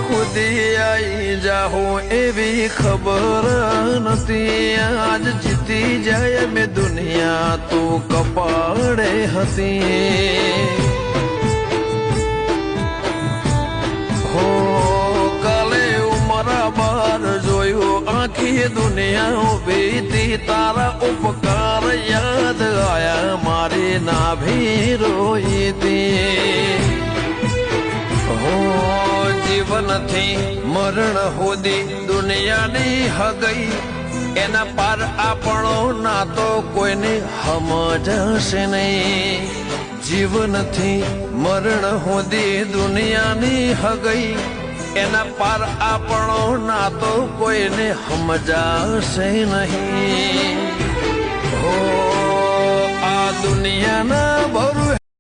સુધી આઈ જાઉં એવી ખબર નથી. આજ જીતી જાય મેં દુનિયા તું કપાળે હતી. હો કાલે ઉમરા બાર જોયું આખી દુનિયા ઉભી તારા ઉપકાર યાદ આયા મારી નાભી રોઈતી. હો જીવનથી મરણ સુધી દુનિયાની હગઈ એના પાર આપણો નાતો કોઈને સમજશે નહીં. જીવનથી મરણ સુધી દુનિયાની હગઈ એના પાર આપણો નાતો કોઈને સમજાશે નહીં. હો આ દુનિયાના બહુ